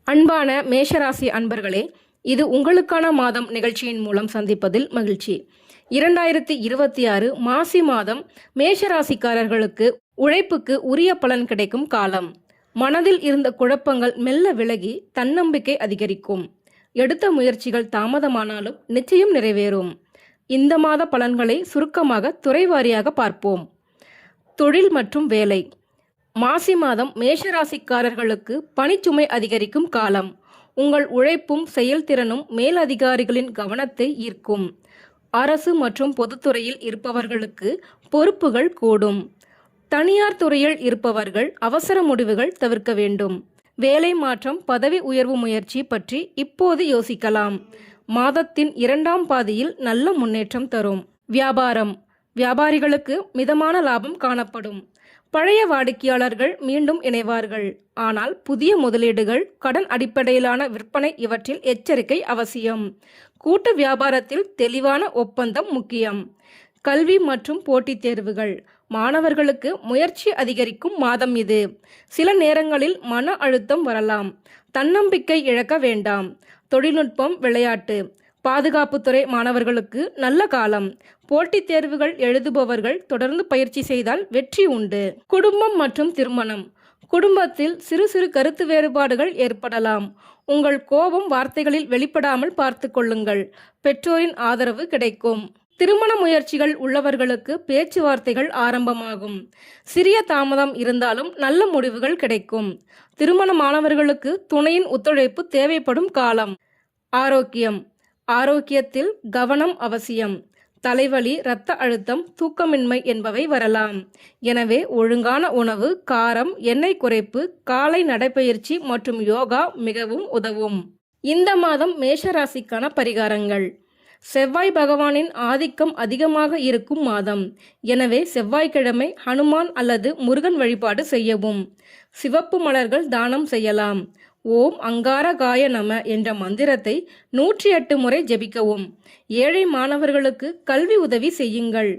அன்பான மேஷராசி அன்பர்களே, இது உங்களுக்கான மாதம் நிகழ்ச்சியின் மூலம் சந்திப்பதில் மகிழ்ச்சி. 2026 மாசி மாதம் மேஷராசிக்காரர்களுக்கு உழைப்புக்கு உரிய பலன் கிடைக்கும் காலம். மனதில் இருந்த குழப்பங்கள் மெல்ல விலகி தன்னம்பிக்கை அதிகரிக்கும். எடுத்த முயற்சிகள் தாமதமானாலும் நிச்சயம் நிறைவேறும். இந்த மாத பலன்களை சுருக்கமாக துறைவாரியாக பார்ப்போம். தொழில் மற்றும் வேலை. மாசி மாதம் மேஷராசிக்காரர்களுக்கு பணிச்சுமை அதிகரிக்கும் காலம். உங்கள் உழைப்பும் செயல்திறனும் மேலதிகாரிகளின் கவனத்தை ஈர்க்கும். அரசு மற்றும் பொதுத்துறையில் இருப்பவர்களுக்கு பொறுப்புகள் கூடும். தனியார் துறையில் இருப்பவர்கள் அவசர முடிவுகள் தவிர்க்க வேண்டும். வேலை மாற்றம், பதவி உயர்வு முயற்சி பற்றி இப்போது யோசிக்கலாம். மாதத்தின் 2ஆம் பாதியில் நல்ல முன்னேற்றம் தரும். வியாபாரம். வியாபாரிகளுக்கு மிதமான லாபம் காணப்படும். பழைய வாடிக்கையாளர்கள் மீண்டும் இணைவார்கள். ஆனால் புதிய முதலீடுகள், கடன் அடிப்படையிலான விற்பனை இவற்றில் எச்சரிக்கை அவசியம். கூட்டு வியாபாரத்தில் தெளிவான ஒப்பந்தம் முக்கியம். கல்வி மற்றும் போட்டித் தேர்வுகள். மாணவர்களுக்கு முயற்சி அதிகரிக்கும் மாதம் இது. சில நேரங்களில் மன அழுத்தம் வரலாம். தன்னம்பிக்கை இழக்க வேண்டாம். தொழில்நுட்பம், விளையாட்டு, பாதுகாப்புத்துறை மாணவர்களுக்கு நல்ல காலம். போட்டித் தேர்வுகள் எழுதுபவர்கள் தொடர்ந்து பயிற்சி செய்தால் வெற்றி உண்டு. குடும்பம் மற்றும் திருமணம். குடும்பத்தில் சிறு சிறு கருத்து வேறுபாடுகள் ஏற்படலாம். உங்கள் கோபம் வார்த்தைகளில் வெளிப்படாமல் பார்த்து கொள்ளுங்கள். பெற்றோரின் ஆதரவு கிடைக்கும். திருமண முயற்சிகள் உள்ளவர்களுக்கு பேச்சுவார்த்தைகள் ஆரம்பமாகும். சிறிய தாமதம் இருந்தாலும் நல்ல முடிவுகள் கிடைக்கும். திருமணமானவர்களுக்கு துணையின் ஒத்துழைப்பு தேவைப்படும் காலம். ஆரோக்கியம். ஆரோக்கியத்தில் கவனம் அவசியம். தலைவலி, இரத்த அழுத்தம், தூக்கமின்மை என்பவை வரலாம். எனவே ஒழுங்கான உணவு, காரம், எண்ணெய் குறைப்பு, காலை நடைப்பயிற்சி மற்றும் யோகா மிகவும் உதவும். இந்த மாதம் மேஷராசிக்கான பரிகாரங்கள். செவ்வாய் பகவானின் ஆதிக்கம் அதிகமாக இருக்கும் மாதம். எனவே செவ்வாய்க்கிழமை ஹனுமான் அல்லது முருகன் வழிபாடு செய்யவும். சிவப்பு மலர்கள் தானம் செய்யலாம். ஓம் அங்காரகாய நம என்ற மந்திரத்தை 108 முறை ஜெபிக்கவும். ஏழை மாணவர்களுக்கு கல்வி உதவி செய்யுங்கள்.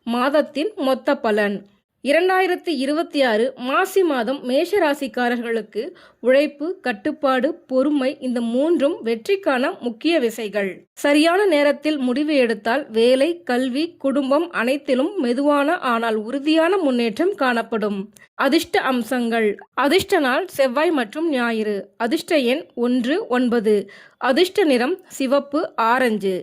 மாதத்தின் மொத்த பலன். 2026 மாசி மாதம் மேஷராசிக்காரர்களுக்கு உழைப்பு, கட்டுப்பாடு, பொறுமை இந்த மூன்றும் வெற்றிக்கான முக்கிய விசைகள். சரியான நேரத்தில் முடிவு எடுத்தால் வேலை, கல்வி, குடும்பம் அனைத்திலும் மெதுவான ஆனால் உறுதியான முன்னேற்றம் காணப்படும். அதிர்ஷ்ட அம்சங்கள். அதிர்ஷ்ட நாள் செவ்வாய் மற்றும் ஞாயிறு. அதிர்ஷ்ட எண் 1, 9. அதிர்ஷ்ட நிறம் சிவப்பு, ஆரஞ்சு.